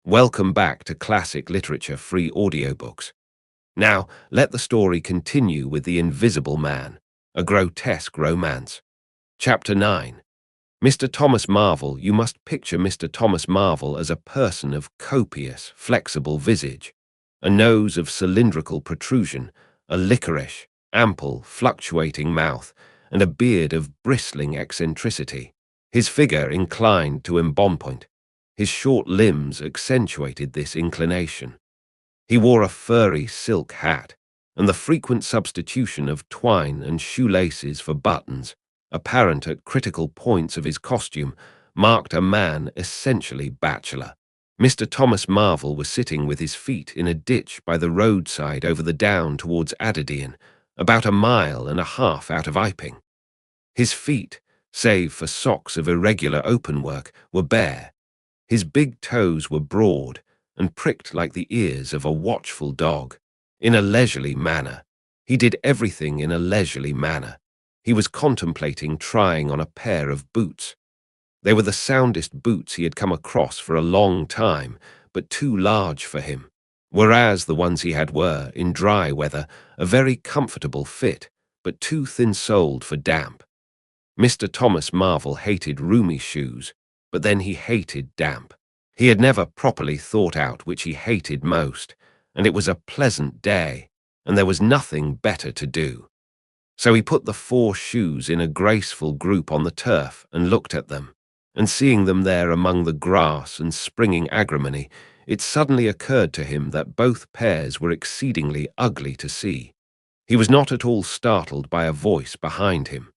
Welcome back to Classic Literature Free Audiobooks. Now, let the story continue with The Invisible Man, a grotesque romance. Chapter 9. Mr. Thomas Marvel. You must picture Mr. Thomas Marvel as a person of copious, flexible visage, a nose of cylindrical protrusion, a liquorish, ample, fluctuating mouth, and a beard of bristling eccentricity. His figure inclined to embonpoint. His short limbs accentuated this inclination. He wore a furry silk hat, and the frequent substitution of twine and shoelaces for buttons, apparent at critical points of his costume, marked a man essentially bachelor. Mr. Thomas Marvel was sitting with his feet in a ditch by the roadside over the down towards Adderdean, about 1.5 miles out of Iping. His feet, save for socks of irregular openwork, were bare. His big toes were broad and pricked like the ears of a watchful dog. In a leisurely manner. He did everything in a leisurely manner. He was contemplating trying on a pair of boots. They were the soundest boots he had come across for a long time, but too large for him, whereas the ones he had were, in dry weather, a very comfortable fit, but too thin-soled for damp. Mr. Thomas Marvel hated roomy shoes, but then he hated damp. He had never properly thought out which he hated most, and it was a pleasant day, and there was nothing better to do. So he put the 4 shoes in a graceful group on the turf and looked at them, and seeing them there among the grass and springing agrimony, it suddenly occurred to him that both pairs were exceedingly ugly to see. He was not at all startled by a voice behind him.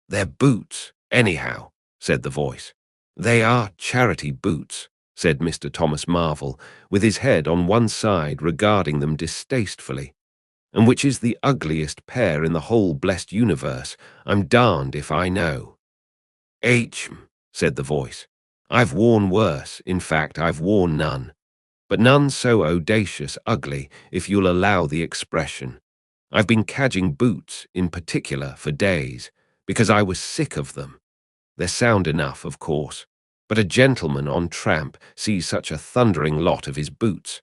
"They're boots, anyhow," said the voice. "They are charity boots," said Mr. Thomas Marvel, with his head on one side regarding them distastefully. "And which is the ugliest pair in the whole blessed universe, I'm darned if I know." Said the voice. "I've worn worse, in fact I've worn none. But none so audacious ugly, if you'll allow the expression. I've been cadging boots, in particular, for days, because I was sick of them. They're sound enough, of course, but a gentleman on tramp sees such a thundering lot of his boots.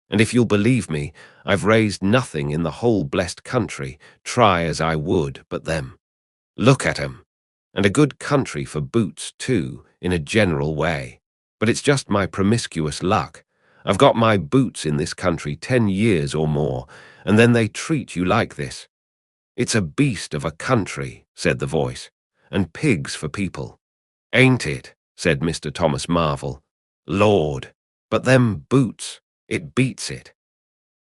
And if you'll believe me, I've raised nothing in the whole blessed country, try as I would, but them. Look at 'em. And a good country for boots, too, in a general way. But it's just my promiscuous luck. I've got my boots in this country 10 years or more, and then they treat you like this. It's a beast of a country," said the voice, "and pigs for people." "Ain't it?" said Mr. Thomas Marvel. "Lord, but them boots, it beats it."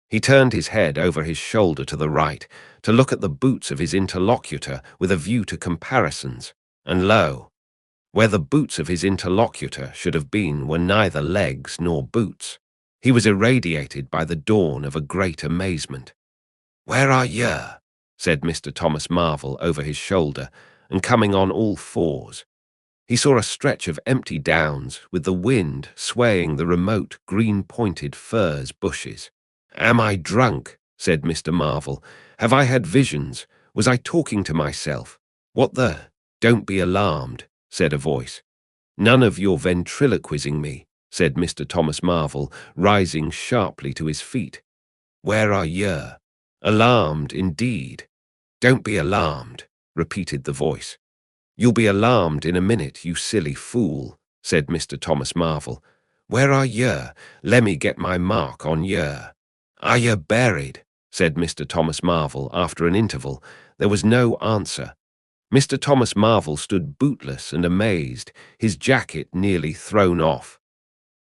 He turned his head over his shoulder to the right to look at the boots of his interlocutor with a view to comparisons, and lo, where the boots of his interlocutor should have been were neither legs nor boots. He was irradiated by the dawn of a great amazement. "Where are ye?" said Mr. Thomas Marvel over his shoulder, and coming on all fours. He saw a stretch of empty downs, with the wind swaying the remote green-pointed furze bushes. "Am I drunk?" said Mr. Marvel. "Have I had visions? Was I talking to myself? What the—" "Don't be alarmed," said a voice. "None of your ventriloquizing me," said Mr. Thomas Marvel, rising sharply to his feet. "Where are ye? Alarmed, indeed." "Don't be alarmed," repeated the voice. "You'll be alarmed in a minute, you silly fool," said Mr. Thomas Marvel. "Where are ye? Lemme get my mark on ye." "Are ye buried?" said Mr. Thomas Marvel after an interval. There was no answer. Mr. Thomas Marvel stood bootless and amazed, his jacket nearly thrown off.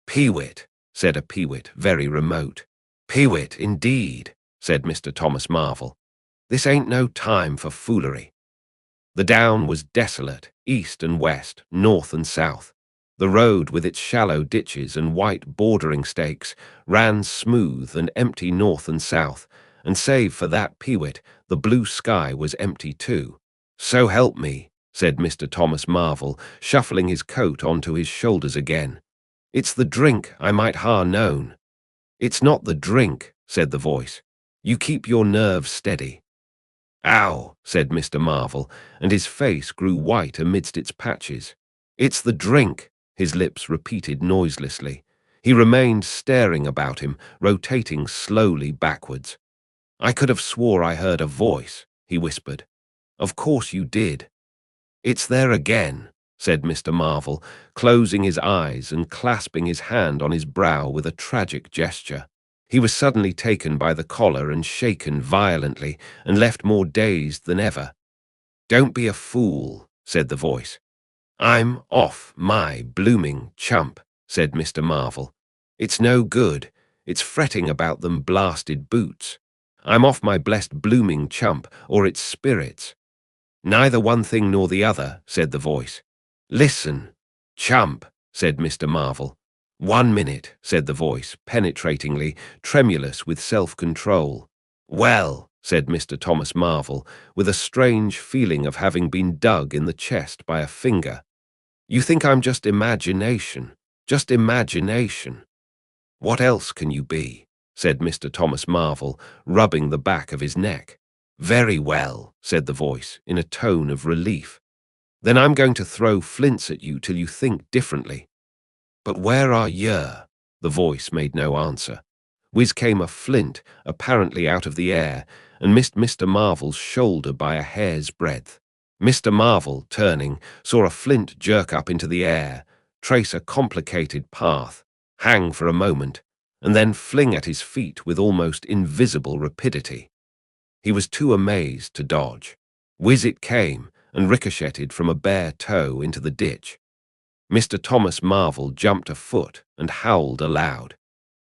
"Peewit," said a peewit, very remote. "Peewit, indeed," said Mr. Thomas Marvel. "This ain't no time for foolery." The down was desolate, east and west, north and south. The road, with its shallow ditches and white bordering stakes, ran smooth and empty north and south, and save for that peewit, the blue sky was empty too. "So help me," said Mr. Thomas Marvel, shuffling his coat onto his shoulders again. "It's the drink, I might ha' known." "It's not the drink," said the voice. "You keep your nerves steady." "Ow," said Mr. Marvel, and his face grew white amidst its patches. "It's the drink," his lips repeated noiselessly. He remained staring about him, rotating slowly backwards. "I could have swore I heard a voice," he whispered. "Of course you did." "It's there again," said Mr. Marvel, closing his eyes and clasping his hand on his brow with a tragic gesture. He was suddenly taken by the collar and shaken violently, and left more dazed than ever. "Don't be a fool," said the voice. "I'm off my blooming chump," said Mr. Marvel. "It's no good. It's fretting about them blasted boots. I'm off my blessed blooming chump, or its spirits." "Neither one thing nor the other," said the voice. "Listen." "Chump," said Mr. Marvel. "1 minute," said the voice, penetratingly, tremulous with self-control. "Well," said Mr. Thomas Marvel, with a strange feeling of having been dug in the chest by a finger. "You think I'm just imagination. Just imagination." "What else can you be?" said Mr. Thomas Marvel, rubbing the back of his neck. "Very well," said the voice, in a tone of relief. "Then I'm going to throw flints at you till you think differently." "But where are ye?" The voice made no answer. Whiz came a flint, apparently out of the air, and missed Mr. Marvel's shoulder by a hair's breadth. Mr. Marvel, turning, saw a flint jerk up into the air, trace a complicated path, hang for a moment, and then fling at his feet with almost invisible rapidity. He was too amazed to dodge. Whiz it came, and ricocheted from a bare toe into the ditch. Mr. Thomas Marvel jumped a foot and howled aloud.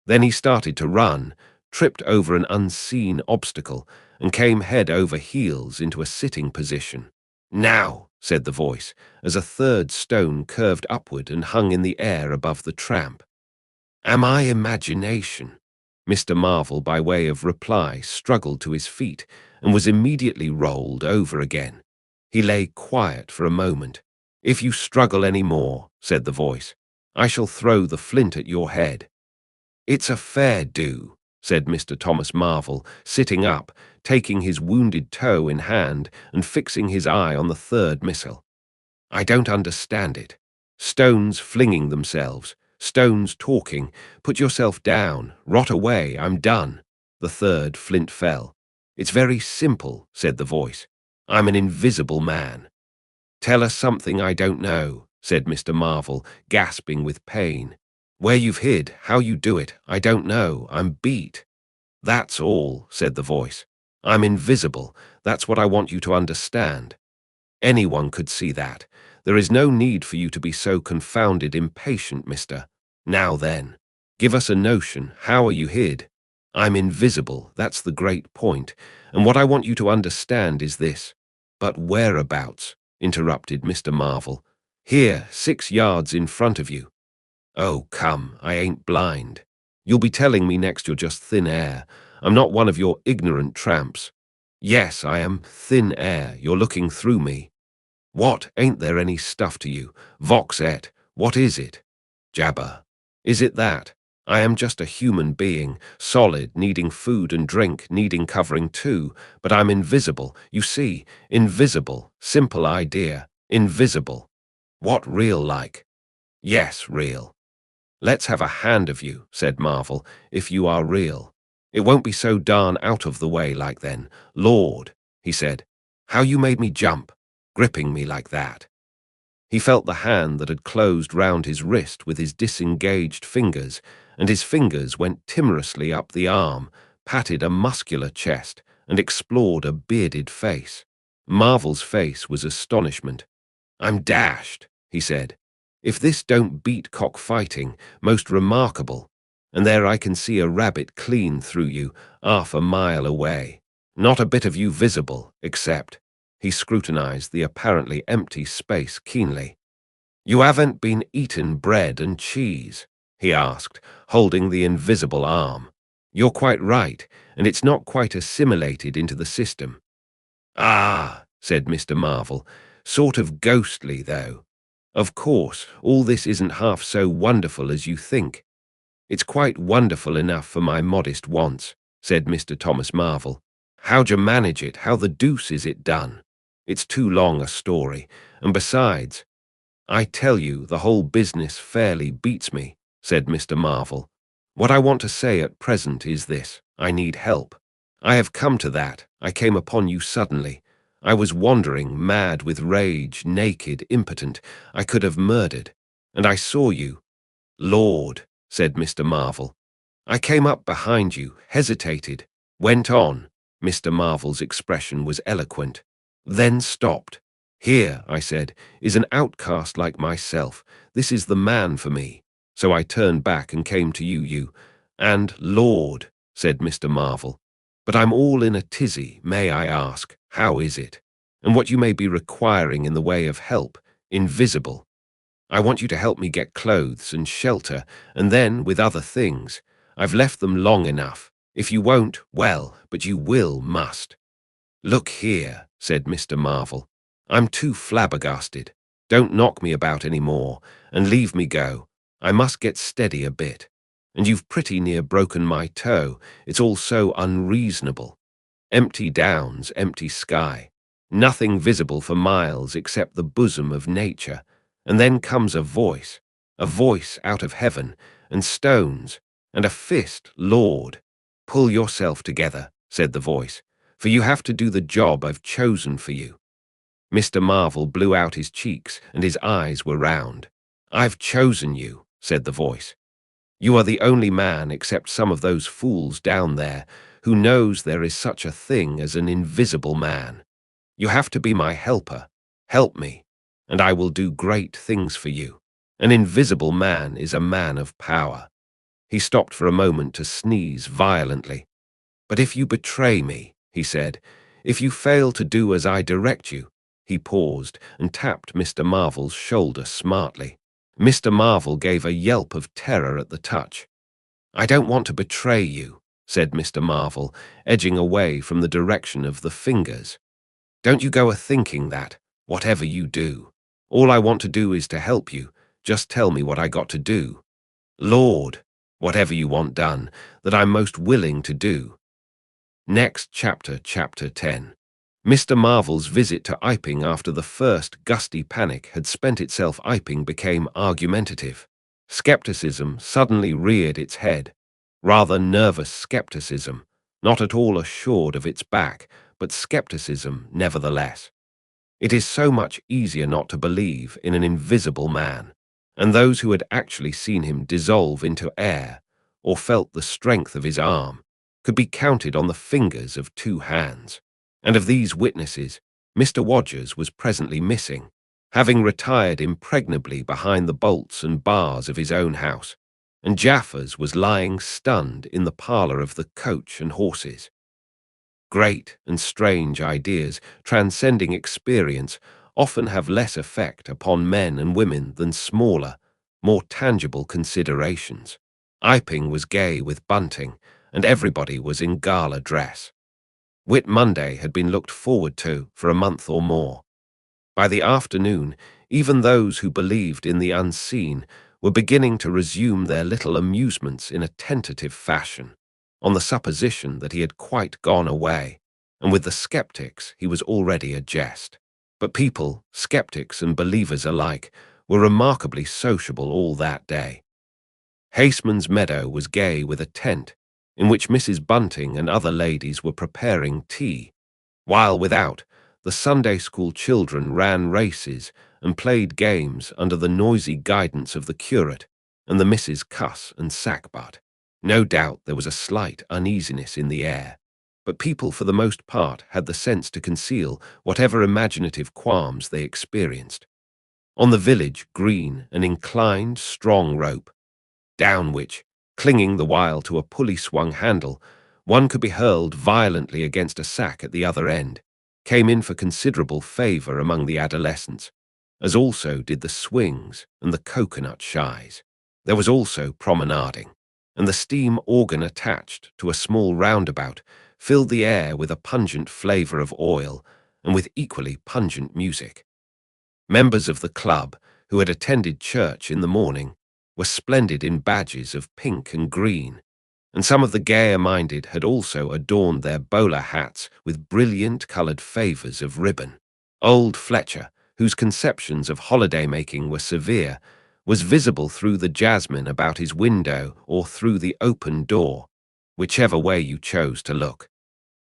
Then he started to run, tripped over an unseen obstacle, and came head over heels into a sitting position. "Now," said the voice, as a third stone curved upward and hung in the air above the tramp. "Am I imagination?" Mr. Marvel, by way of reply, struggled to his feet and was immediately rolled over again. He lay quiet for a moment. "If you struggle any more," said the voice, "I shall throw the flint at your head." "It's a fair do," said Mr. Thomas Marvel, sitting up, taking his wounded toe in hand and fixing his eye on the third missile. "I don't understand it. Stones flinging themselves, stones talking, put yourself down, rot away, I'm done." The third flint fell. "It's very simple," said the voice. "I'm an invisible man." "Tell us something I don't know," said Mr. Marvel, gasping with pain. "Where you've hid, how you do it, I don't know, I'm beat." "That's all," said the voice. "I'm invisible, that's what I want you to understand. Anyone could see that. There is no need for you to be so confounded impatient, mister. Now then, give us a notion, how are you hid? I'm invisible, that's the great point, and what I want you to understand is this." "But whereabouts?" interrupted Mr. Marvel. "Here, 6 yards in front of you." "Oh, come, I ain't blind. You'll be telling me next you're just thin air. I'm not one of your ignorant tramps." "Yes, I am thin air. You're looking through me." "What, ain't there any stuff to you? Vox et, what is it?" "Jabber. Is it that? I am just a human being, solid, needing food and drink, needing covering too, but I'm invisible, you see, invisible, simple idea, invisible." "What, real like?" "Yes, real." "Let's have a hand of you," said Marvel, "if you are real. It won't be so darn out of the way like then. Lord," he said, "how you made me jump, gripping me like that." He felt the hand that had closed round his wrist with his disengaged fingers, and his fingers went timorously up the arm, patted a muscular chest, and explored a bearded face. Marvel's face was astonishment. "I'm dashed," he said. "If this don't beat cockfighting, most remarkable. And there I can see a rabbit clean through you, 1/2 mile away. Not a bit of you visible, except—" He scrutinized the apparently empty space keenly. "You haven't been eating bread and cheese?" he asked, holding the invisible arm. "You're quite right, and it's not quite assimilated into the system." "Ah," said Mr. Marvel, "sort of ghostly, though. Of course, all this isn't half so wonderful as you think." "It's quite wonderful enough for my modest wants," said Mr. Thomas Marvel. "How'd you manage it? How the deuce is it done? It's too long a story, and besides, I tell you, the whole business fairly beats me. said Mr. Marvel. "What I want to say at present is this: I need help. I have come to that. I came upon you suddenly. I was wandering, mad with rage, naked, impotent. I could have murdered. And I saw you. Lord," said Mr. Marvel. "I came up behind you, hesitated, went on." Mr. Marvel's expression was eloquent. Then stopped. "Here," I said, "is an outcast like myself. This is the man for me." So I turned back and came to you. And, Lord, said Mr. Marvel, "but I'm all in a tizzy. May I ask, how is it? And what you may be requiring in the way of help, invisible. I want you to help me get clothes and shelter, and then, with other things, I've left them long enough. If you won't, well, but you must. Look here," said Mr. Marvel. "I'm too flabbergasted. Don't knock me about any more, and leave me go. I must get steady a bit. And you've pretty near broken my toe. It's all so unreasonable. Empty downs, empty sky. Nothing visible for miles except the bosom of nature. And then comes a voice out of heaven, and stones, and a fist, Lord. Pull yourself together," said the voice, "for you have to do the job I've chosen for you." Mr. Marvel blew out his cheeks, and his eyes were round. "I've chosen you," said the voice. "You are the only man, except some of those fools down there, who knows there is such a thing as an invisible man. You have to be my helper. Help me, and I will do great things for you. An invisible man is a man of power." He stopped for a moment to sneeze violently. "But if you betray me," he said, "if you fail to do as I direct you." He paused and tapped Mr. Marvel's shoulder smartly. Mr. Marvel gave a yelp of terror at the touch. "I don't want to betray you," said Mr. Marvel, edging away from the direction of the fingers. "Don't you go a-thinking that, whatever you do. All I want to do is to help you. Just tell me what I got to do. Lord, whatever you want done, that I'm most willing to do." Next chapter, Chapter 10. Mr. Marvel's visit to Iping after the first gusty panic had spent itself. Iping became argumentative. Skepticism suddenly reared its head. Rather nervous skepticism, not at all assured of its back, but skepticism nevertheless. It is so much easier not to believe in an invisible man, and those who had actually seen him dissolve into air, or felt the strength of his arm, could be counted on the fingers of 2 hands. And of these witnesses, Mr. Wodgers was presently missing, having retired impregnably behind the bolts and bars of his own house, and Jaffers was lying stunned in the parlour of the Coach and Horses. Great and strange ideas, transcending experience, often have less effect upon men and women than smaller, more tangible considerations. Iping was gay with bunting, and everybody was in gala dress. Whit Monday had been looked forward to for a month or more. By the afternoon, even those who believed in the unseen were beginning to resume their little amusements in a tentative fashion, on the supposition that he had quite gone away, and with the skeptics he was already a jest. But people, skeptics and believers alike, were remarkably sociable all that day. Haseman's meadow was gay with a tent, in which Mrs. Bunting and other ladies were preparing tea, while without, the Sunday school children ran races and played games under the noisy guidance of the curate and the Misses Cuss and Sackbut. No doubt there was a slight uneasiness in the air, but people for the most part had the sense to conceal whatever imaginative qualms they experienced. On the village green an inclined, strong rope, down which, clinging the while to a pulley-swung handle, one could be hurled violently against a sack at the other end, came in for considerable favour among the adolescents, as also did the swings and the coconut shies. There was also promenading, and the steam organ attached to a small roundabout filled the air with a pungent flavour of oil and with equally pungent music. Members of the club, who had attended church in the morning, were splendid in badges of pink and green, and some of the gayer-minded had also adorned their bowler hats with brilliant-coloured favours of ribbon. Old Fletcher, whose conceptions of holiday-making were severe, was visible through the jasmine about his window or through the open door, whichever way you chose to look,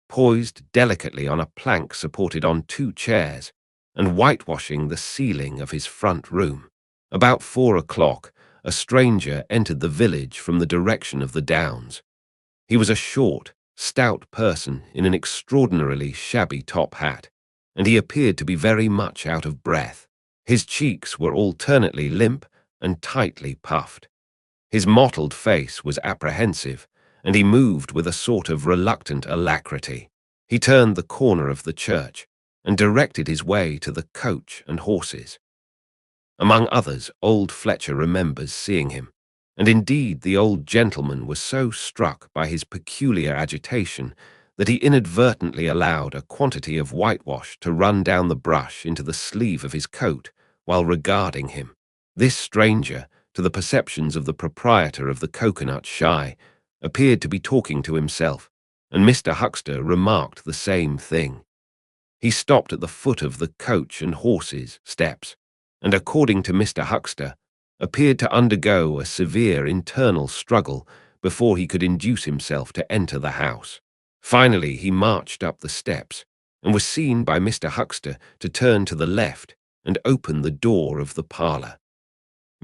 poised delicately on a plank supported on 2 chairs and whitewashing the ceiling of his front room. About 4 o'clock, a stranger entered the village from the direction of the downs. He was a short, stout person in an extraordinarily shabby top hat, and he appeared to be very much out of breath. His cheeks were alternately limp and tightly puffed. His mottled face was apprehensive, and he moved with a sort of reluctant alacrity. He turned the corner of the church and directed his way to the coach and horses. Among others, old Fletcher remembers seeing him, and indeed the old gentleman was so struck by his peculiar agitation that he inadvertently allowed a quantity of whitewash to run down the brush into the sleeve of his coat while regarding him. This stranger, to the perceptions of the proprietor of the Coconut Shy, appeared to be talking to himself, and Mr. Huxter remarked the same thing. He stopped at the foot of the coach and horses steps, and according to Mr. Huxter, appeared to undergo a severe internal struggle before he could induce himself to enter the house. Finally, he marched up the steps, and was seen by Mr. Huxter to turn to the left and open the door of the parlour.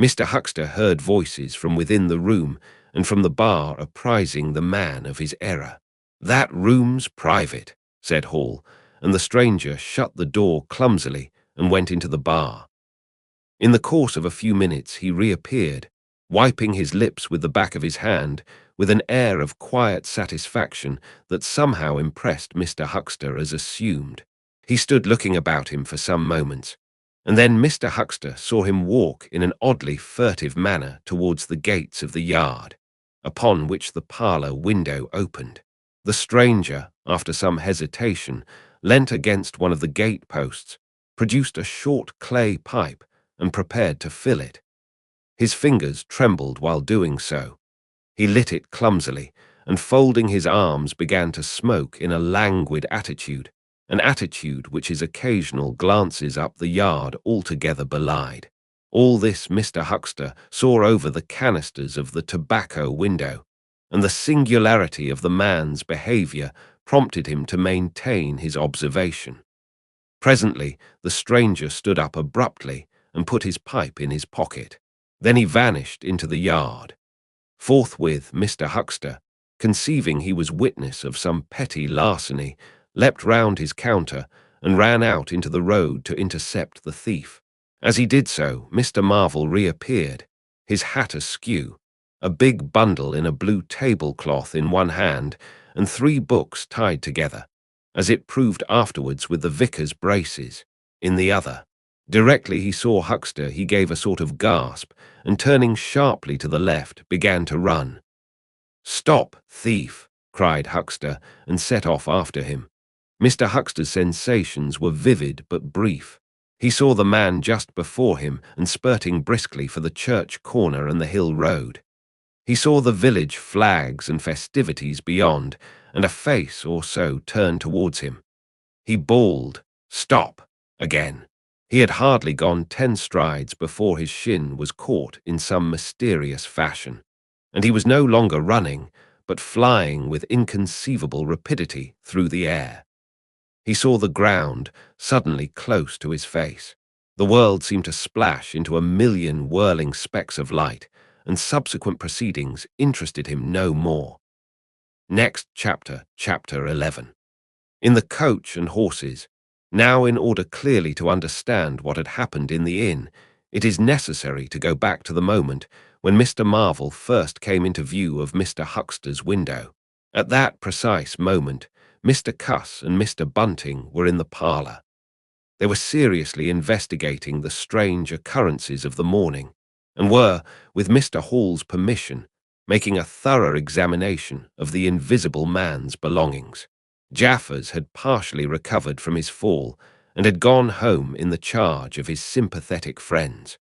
Mr. Huxter heard voices from within the room and from the bar apprising the man of his error. "That room's private," said Hall, and the stranger shut the door clumsily and went into the bar. In the course of a few minutes he reappeared, wiping his lips with the back of his hand with an air of quiet satisfaction that somehow impressed Mr. Huxter as assumed. He stood looking about him for some moments, and then Mr. Huxter saw him walk in an oddly furtive manner towards the gates of the yard, upon which the parlour window opened. The stranger, after some hesitation, leant against one of the gate-posts, produced a short clay pipe, and prepared to fill it. His fingers trembled while doing so. He lit it clumsily, and folding his arms began to smoke in a languid attitude, an attitude which his occasional glances up the yard altogether belied. All this Mr. Huxter saw over the canisters of the tobacco window, and the singularity of the man's behaviour prompted him to maintain his observation. Presently the stranger stood up abruptly and put his pipe in his pocket. Then he vanished into the yard. Forthwith Mr. Huxter, conceiving he was witness of some petty larceny, leapt round his counter and ran out into the road to intercept the thief. As he did so, Mr. Marvel reappeared, his hat askew, a big bundle in a blue tablecloth in one hand, and 3 books tied together, as it proved afterwards with the vicar's braces, in the other. Directly he saw Huxter, he gave a sort of gasp, and turning sharply to the left, began to run. "Stop, thief!" cried Huxter, and set off after him. Mr. Huxter's sensations were vivid but brief. He saw the man just before him and spurting briskly for the church corner and the hill road. He saw the village flags and festivities beyond, and a face or so turned towards him. He bawled, "Stop!" again. He had hardly gone 10 strides before his shin was caught in some mysterious fashion, and he was no longer running, but flying with inconceivable rapidity through the air. He saw the ground suddenly close to his face. The world seemed to splash into a million whirling specks of light, and subsequent proceedings interested him no more. Next chapter, chapter 11. In the coach and horses. Now, in order clearly to understand what had happened in the inn, it is necessary to go back to the moment when Mr. Marvel first came into view of Mr. Huxter's window. At that precise moment, Mr. Cuss and Mr. Bunting were in the parlour. They were seriously investigating the strange occurrences of the morning, and were, with Mr. Hall's permission, making a thorough examination of the invisible man's belongings. Jaffers had partially recovered from his fall and had gone home in the charge of his sympathetic friends.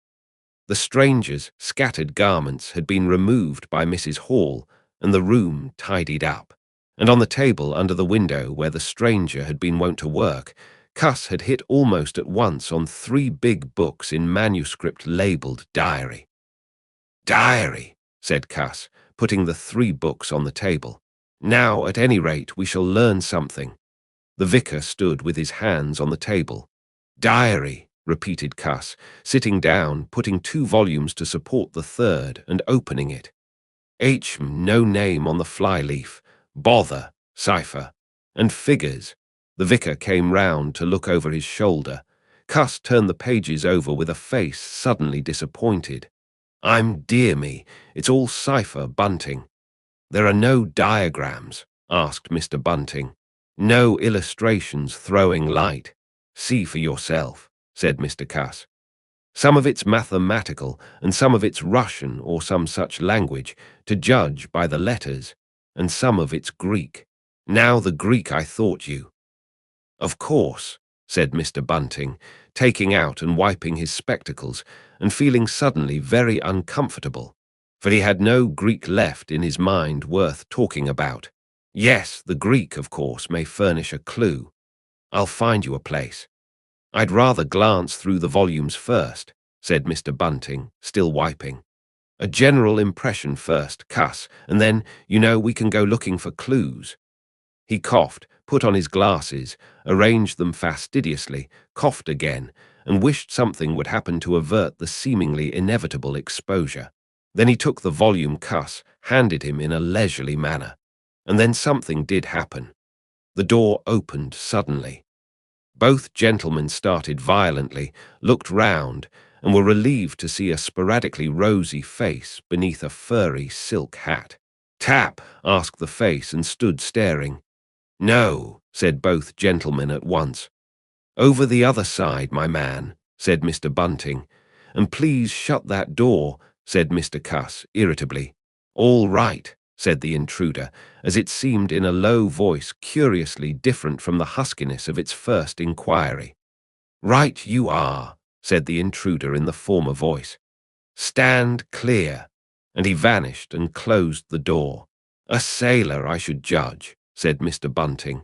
The stranger's scattered garments had been removed by Mrs. Hall and the room tidied up, and on the table under the window where the stranger had been wont to work, Cuss had hit almost at once on 3 big books in manuscript labelled diary. Diary, said Cuss, putting the 3 books on the table. Now, at any rate, we shall learn something. The vicar stood with his hands on the table. Diary, repeated Cuss, sitting down, putting 2 volumes to support the 3rd, and opening it. No name on the flyleaf. Bother, cipher. And figures. The vicar came round to look over his shoulder. Cuss turned the pages over with a face suddenly disappointed. Dear me, it's all cipher, Bunting. There are no diagrams, asked Mr. Bunting. No illustrations throwing light. See for yourself, said Mr. Cuss. Some of it's mathematical, and some of it's Russian or some such language, to judge by the letters, and some of it's Greek. Now the Greek I thought you. Of course, said Mr. Bunting, taking out and wiping his spectacles, and feeling suddenly very uncomfortable, for he had no Greek left in his mind worth talking about. Yes, the Greek, of course, may furnish a clue. I'll find you a place. I'd rather glance through the volumes first, said Mr. Bunting, still wiping. A general impression first, Cuss, and then, we can go looking for clues. He coughed, put on his glasses, arranged them fastidiously, coughed again, and wished something would happen to avert the seemingly inevitable exposure. Then he took the volume Cuss handed him in a leisurely manner. And then something did happen. The door opened suddenly. Both gentlemen started violently, looked round, and were relieved to see a sporadically rosy face beneath a furry silk hat. Tap, asked the face, and stood staring. No, said both gentlemen at once. Over the other side, my man, said Mr. Bunting. And please shut that door, said Mr. Cuss irritably. All right, said the intruder, as it seemed in a low voice curiously different from the huskiness of its first inquiry. Right you are, said the intruder in the former voice. Stand clear. And he vanished and closed the door. A sailor, I should judge, said Mr. Bunting.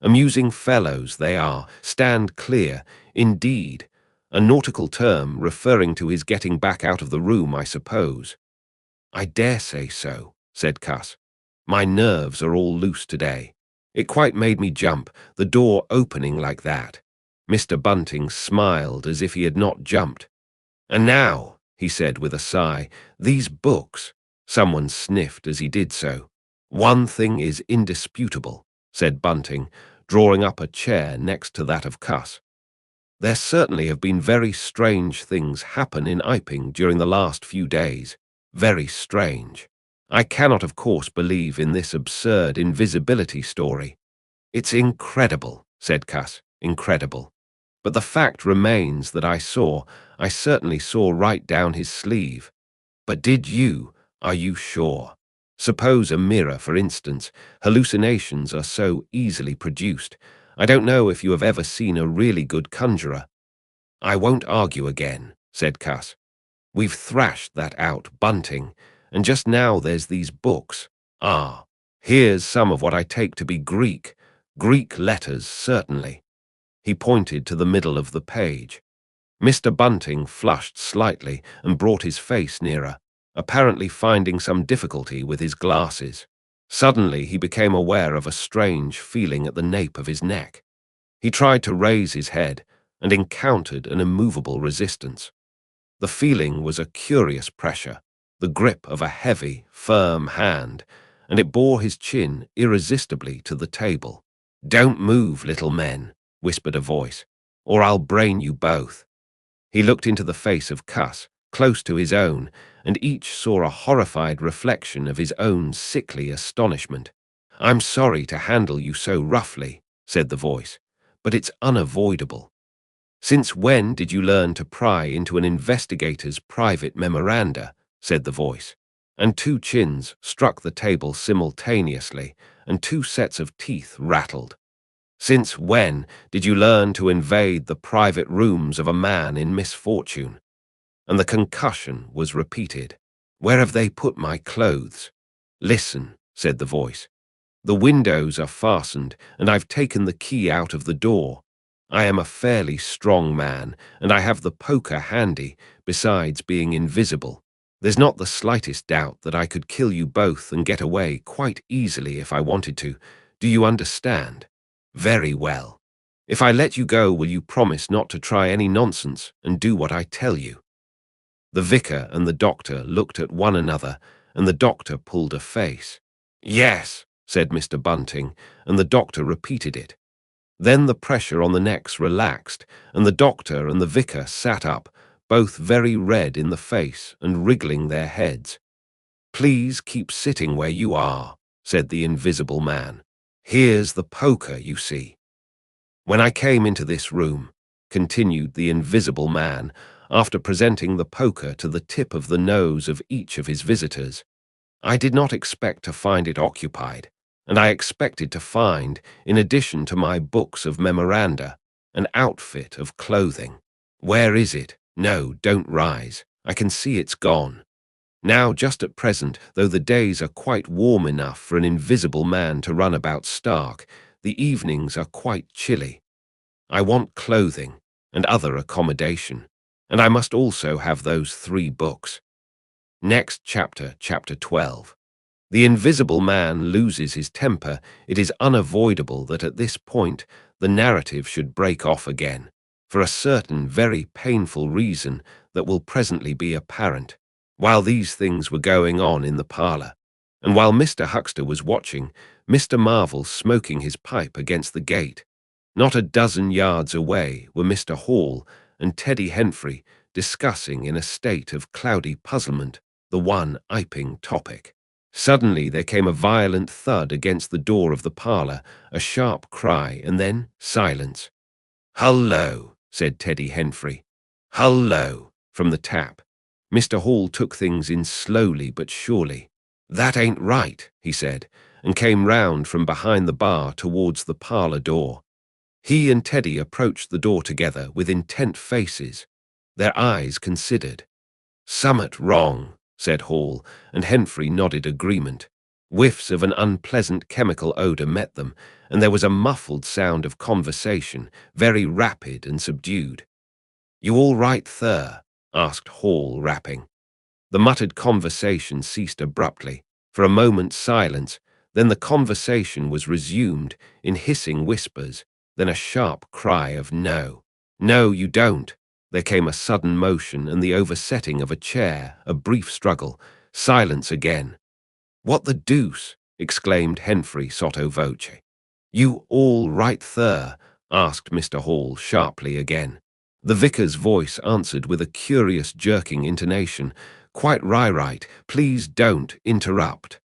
Amusing fellows they are. Stand clear, indeed. A nautical term referring to his getting back out of the room, I suppose. I dare say so, said Cuss. My nerves are all loose today. It quite made me jump, the door opening like that. Mr. Bunting smiled as if he had not jumped. And now, he said with a sigh, these books. Someone sniffed as he did so. One thing is indisputable, said Bunting, drawing up a chair next to that of Cuss. There certainly have been very strange things happen in Iping during the last few days. Very strange. I cannot, of course, believe in this absurd invisibility story. It's incredible, said Cuss, incredible. But the fact remains that I certainly saw right down his sleeve. But are you sure? Suppose a mirror, for instance. Hallucinations are so easily produced. I don't know if you have ever seen a really good conjurer. I won't argue again, said Cuss. We've thrashed that out, Bunting, and just now there's these books. Here's some of what I take to be Greek. Greek letters, certainly. He pointed to the middle of the page. Mr. Bunting flushed slightly and brought his face nearer, apparently finding some difficulty with his glasses. Suddenly he became aware of a strange feeling at the nape of his neck. He tried to raise his head and encountered an immovable resistance. The feeling was a curious pressure, the grip of a heavy, firm hand, and it bore his chin irresistibly to the table. Don't move, little men, whispered a voice, or I'll brain you both. He looked into the face of Cuss, close to his own, and each saw a horrified reflection of his own sickly astonishment. I'm sorry to handle you so roughly, said the voice, but it's unavoidable. Since when did you learn to pry into an investigator's private memoranda, said the voice, and 2 chins struck the table simultaneously, and 2 sets of teeth rattled. Since when did you learn to invade the private rooms of a man in misfortune? And the concussion was repeated. Where have they put my clothes? Listen, said the voice. The windows are fastened, and I've taken the key out of the door. I am a fairly strong man, and I have the poker handy, besides being invisible. There's not the slightest doubt that I could kill you both and get away quite easily if I wanted to. Do you understand? Very well. If I let you go, will you promise not to try any nonsense and do what I tell you?" The vicar and the doctor looked at one another, and the doctor pulled a face. "Yes," said Mr. Bunting, and the doctor repeated it. Then the pressure on the necks relaxed, and the doctor and the vicar sat up, both very red in the face and wriggling their heads. "Please keep sitting where you are," said the invisible man. "Here's the poker, you see. When I came into this room," continued the invisible man, after presenting the poker to the tip of the nose of each of his visitors, "I did not expect to find it occupied, and I expected to find, in addition to my books of memoranda, an outfit of clothing. Where is it? No, don't rise. I can see it's gone. Now, just at present, though the days are quite warm enough for an invisible man to run about stark, the evenings are quite chilly. I want clothing and other accommodation, and I must also have those 3 books. Next chapter, chapter 12. The invisible man loses his temper. It is unavoidable that at this point the narrative should break off again, for a certain very painful reason that will presently be apparent. While these things were going on in the parlour, and while Mr. Huxter was watching, Mr. Marvel smoking his pipe against the gate, not a dozen yards away were Mr. Hall and Teddy Henfrey discussing in a state of cloudy puzzlement the one iping topic. Suddenly there came a violent thud against the door of the parlour, a sharp cry, and then silence. "Hullo," said Teddy Henfrey. "Hullo," from the tap. Mr. Hall took things in slowly but surely. "That ain't right," he said, and came round from behind the bar towards the parlour door. He and Teddy approached the door together with intent faces, their eyes considered. "Summat wrong," said Hall, and Henfrey nodded agreement. Whiffs of an unpleasant chemical odour met them, and there was a muffled sound of conversation, very rapid and subdued. "You all right, Thur?" asked Hall, rapping. The muttered conversation ceased abruptly. For a moment's silence, then the conversation was resumed in hissing whispers, then a sharp cry of "No. No, you don't." There came a sudden motion and the oversetting of a chair, a brief struggle, silence again. "What the deuce?" exclaimed Henfrey sotto voce. "You all right, Thur?" asked Mr. Hall sharply again. The vicar's voice answered with a curious jerking intonation. "Quite right. Please don't interrupt."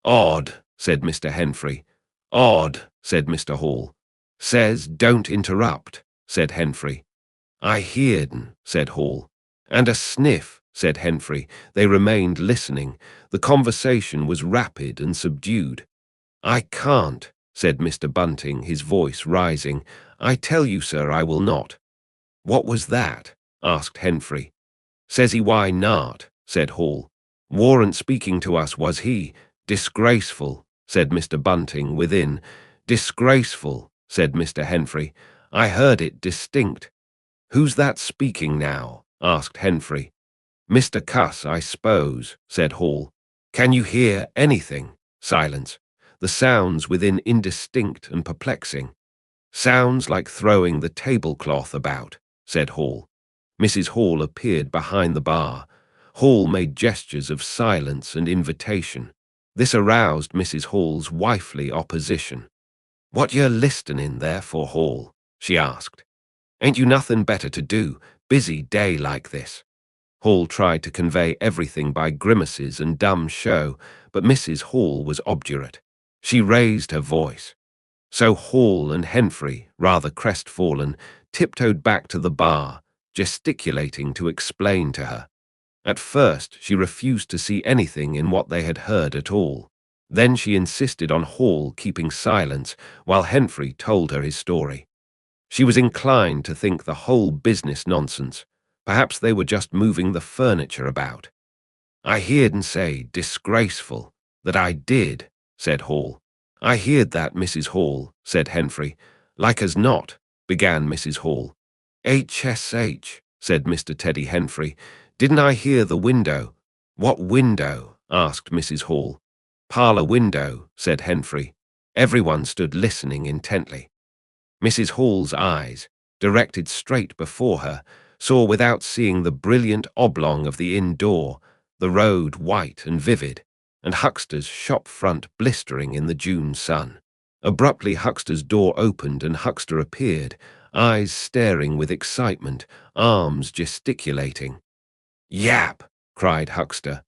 "Odd," said Mr. Henfrey. "Odd," said Mr. Hall. "Says don't interrupt," said Henfrey. "I hear'n," said Hall. "And a sniff," said Henfrey. They remained listening. The conversation was rapid and subdued. "I can't," said Mr. Bunting, his voice rising. "I tell you, sir, I will not." "What was that?" asked Henfrey. "Says he why not," said Hall. "Warn't speaking to us, was he? Disgraceful," said Mr. Bunting within. "Disgraceful," said Mr. Henfrey. "I heard it distinct." "Who's that speaking now?" asked Henfrey. "Mr. Cuss, I suppose," said Hall. "Can you hear anything?" Silence. The sounds within indistinct and perplexing. "Sounds like throwing the tablecloth about," said Hall. Mrs. Hall appeared behind the bar. Hall made gestures of silence and invitation. This aroused Mrs. Hall's wifely opposition. "What you're listening there for, Hall?" she asked. "Ain't you nothing better to do, busy day like this?" Hall tried to convey everything by grimaces and dumb show, but Mrs. Hall was obdurate. She raised her voice. So Hall and Henfrey, rather crestfallen, tiptoed back to the bar, gesticulating to explain to her. At first, she refused to see anything in what they had heard at all. Then she insisted on Hall keeping silence while Henfrey told her his story. She was inclined to think the whole business nonsense. Perhaps they were just moving the furniture about. "I hear'd say disgraceful, that I did," said Hall. "I hear'd that, Mrs. Hall," said Henfrey. "Like as not," began Mrs. Hall. "HSH," said Mr. Teddy Henfrey. "Didn't I hear the window?" "What window?" asked Mrs. Hall. "Parlour window," said Henfrey. Everyone stood listening intently. Mrs. Hall's eyes, directed straight before her, saw without seeing the brilliant oblong of the inn door, the road white and vivid, and Huckster's shop front blistering in the June sun. Abruptly Huckster's door opened and Huckster appeared, eyes staring with excitement, arms gesticulating. "Yap!" cried Huckster.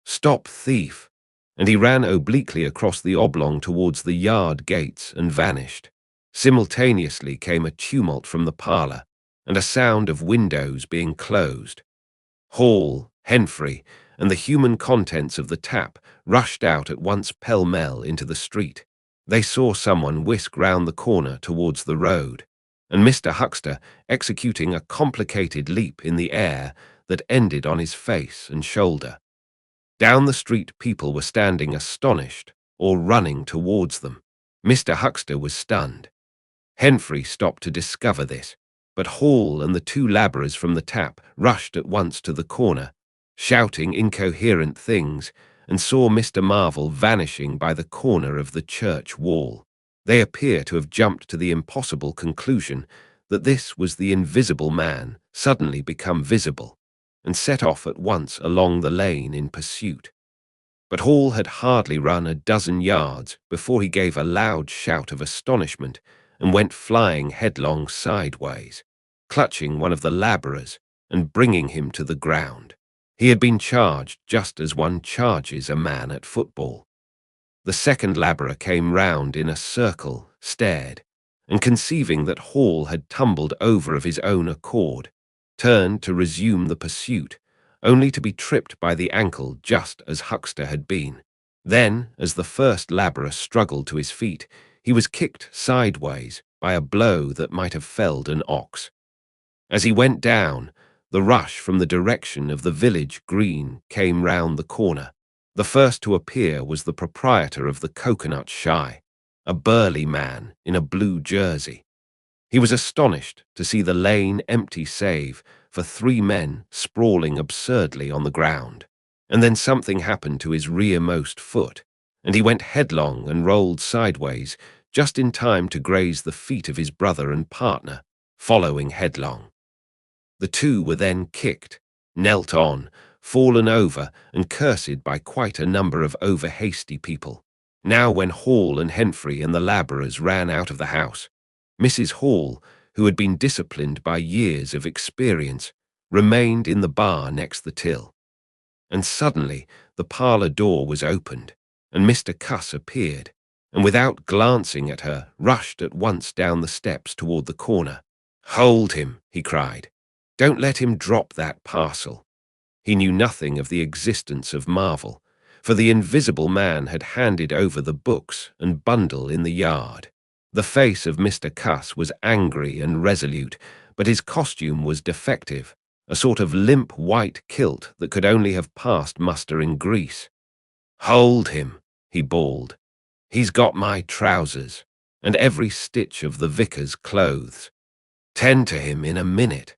"Stop thief!" And he ran obliquely across the oblong towards the yard gates and vanished. Simultaneously came a tumult from the parlour, and a sound of windows being closed. Hall, Henfrey, and the human contents of the tap rushed out at once pell-mell into the street. They saw someone whisk round the corner towards the road, and Mr. Huckster executing a complicated leap in the air that ended on his face and shoulder. Down the street people were standing astonished or running towards them. Mr. Huckster was stunned. Henfrey stopped to discover this, but Hall and the two labourers from the tap rushed at once to the corner, shouting incoherent things, and saw Mr. Marvel vanishing by the corner of the church wall. They appear to have jumped to the impossible conclusion that this was the invisible man suddenly become visible, and set off at once along the lane in pursuit. But Hall had hardly run a dozen yards before he gave a loud shout of astonishment and went flying headlong sideways, clutching one of the labourers and bringing him to the ground. He had been charged just as one charges a man at football. The second labourer came round in a circle, stared, and conceiving that Hall had tumbled over of his own accord, turned to resume the pursuit, only to be tripped by the ankle just as Huckster had been. Then, as the first labourer struggled to his feet, he was kicked sideways by a blow that might have felled an ox. As he went down, the rush from the direction of the village green came round the corner. The first to appear was the proprietor of the Coconut Shy, a burly man in a blue jersey. He was astonished to see the lane empty save for three men sprawling absurdly on the ground. And then something happened to his rearmost foot, and he went headlong and rolled sideways, just in time to graze the feet of his brother and partner, following headlong. The two were then kicked, knelt on, fallen over, and cursed by quite a number of over-hasty people. Now when Hall and Henfrey and the labourers ran out of the house, Mrs. Hall, who had been disciplined by years of experience, remained in the bar next the till. And suddenly the parlour door was opened, and Mr. Cuss appeared, and without glancing at her, rushed at once down the steps toward the corner. "Hold him," he cried. "Don't let him drop that parcel." He knew nothing of the existence of Marvel, for the invisible man had handed over the books and bundle in the yard. The face of Mr. Cuss was angry and resolute, but his costume was defective, a sort of limp white kilt that could only have passed muster in Greece. "Hold him," he bawled. "He's got my trousers, and every stitch of the vicar's clothes. Tend to him in a minute,"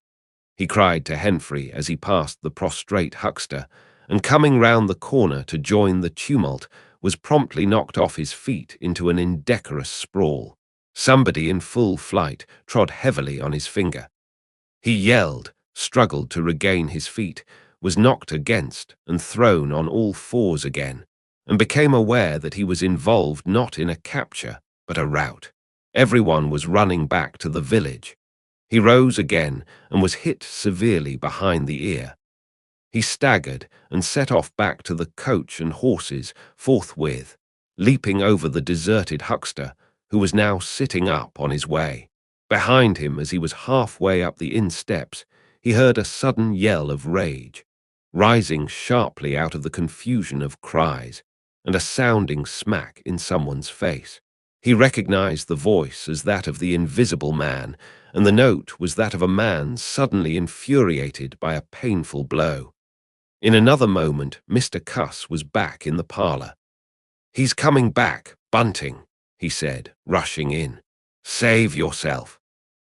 he cried to Henfrey as he passed the prostrate Huckster, and coming round the corner to join the tumult, was promptly knocked off his feet into an indecorous sprawl. Somebody in full flight trod heavily on his finger. He yelled, struggled to regain his feet, was knocked against and thrown on all fours again, and became aware that he was involved not in a capture, but a rout. Everyone was running back to the village. He rose again and was hit severely behind the ear. He staggered and set off back to the coach and horses forthwith, leaping over the deserted Huckster, who was now sitting up on his way. Behind him, as he was halfway up the inn steps, he heard a sudden yell of rage, rising sharply out of the confusion of cries, and a sounding smack in someone's face. He recognized the voice as that of the invisible man, and the note was that of a man suddenly infuriated by a painful blow. In another moment, Mr. Cuss was back in the parlour. "He's coming back, Bunting," he said, rushing in. "Save yourself."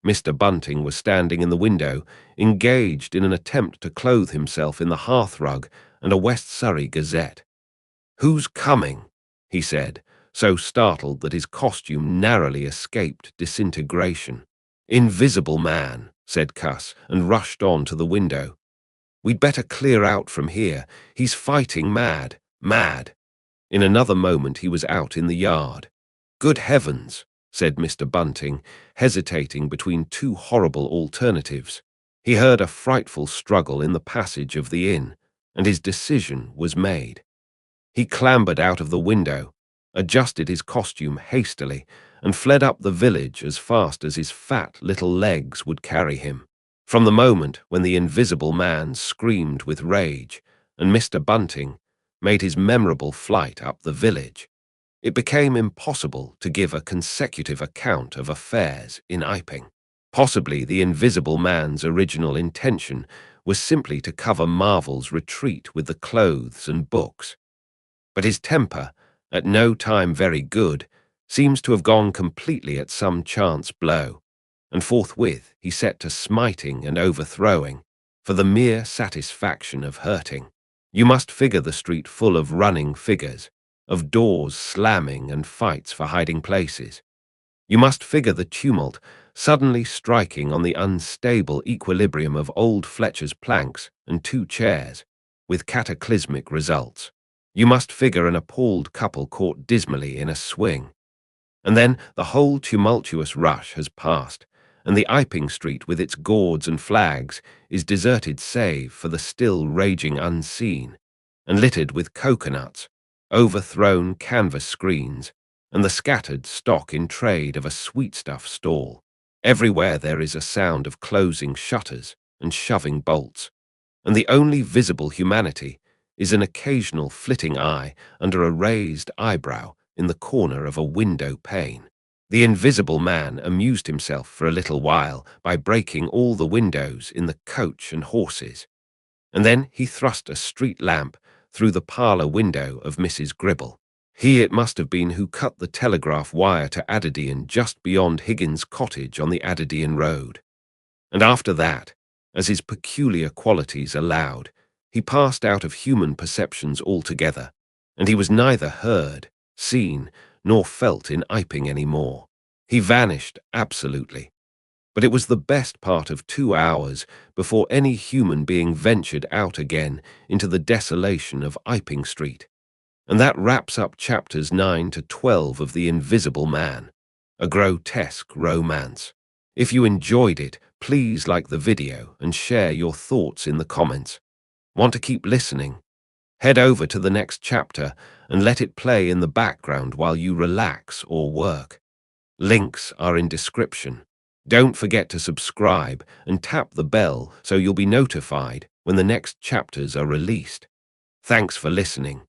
Mr. Bunting was standing in the window, engaged in an attempt to clothe himself in the hearthrug and a West Surrey Gazette. "Who's coming?" he said, so startled that his costume narrowly escaped disintegration. "Invisible Man," said Cuss, and rushed on to the window. "We'd better clear out from here. He's fighting mad, mad." In another moment he was out in the yard. "Good heavens," said Mr. Bunting, hesitating between two horrible alternatives. He heard a frightful struggle in the passage of the inn, and his decision was made. He clambered out of the window, adjusted his costume hastily, and fled up the village as fast as his fat little legs would carry him. From the moment when the Invisible Man screamed with rage and Mr. Bunting made his memorable flight up the village, it became impossible to give a consecutive account of affairs in Iping. Possibly the Invisible Man's original intention was simply to cover Marvel's retreat with the clothes and books. But his temper, at no time very good, seems to have gone completely at some chance blow, and forthwith he set to smiting and overthrowing, for the mere satisfaction of hurting. You must figure the street full of running figures, of doors slamming and fights for hiding places. You must figure the tumult suddenly striking on the unstable equilibrium of old Fletcher's planks and two chairs, with cataclysmic results. You must figure an appalled couple caught dismally in a swing. And then the whole tumultuous rush has passed, and the Iping Street with its gourds and flags is deserted save for the still raging unseen, and littered with coconuts, overthrown canvas screens, and the scattered stock in trade of a sweetstuff stall. Everywhere there is a sound of closing shutters and shoving bolts, and the only visible humanity is an occasional flitting eye under a raised eyebrow in the corner of a window pane. The Invisible Man amused himself for a little while by breaking all the windows in the coach and horses, and then he thrust a street lamp through the parlour window of Mrs. Gribble. He it must have been who cut the telegraph wire to Adderdean just beyond Higgins' cottage on the Adderdean road. And after that, as his peculiar qualities allowed, he passed out of human perceptions altogether, and he was neither heard, seen, nor felt in Iping any more. He vanished absolutely. But it was the best part of 2 hours before any human being ventured out again into the desolation of Iping Street. And that wraps up chapters 9 to 12 of The Invisible Man, a grotesque romance. If you enjoyed it, please like the video and share your thoughts in the comments. Want to keep listening? Head over to the next chapter and let it play in the background while you relax or work. Links are in description. Don't forget to subscribe and tap the bell so you'll be notified when the next chapters are released. Thanks for listening.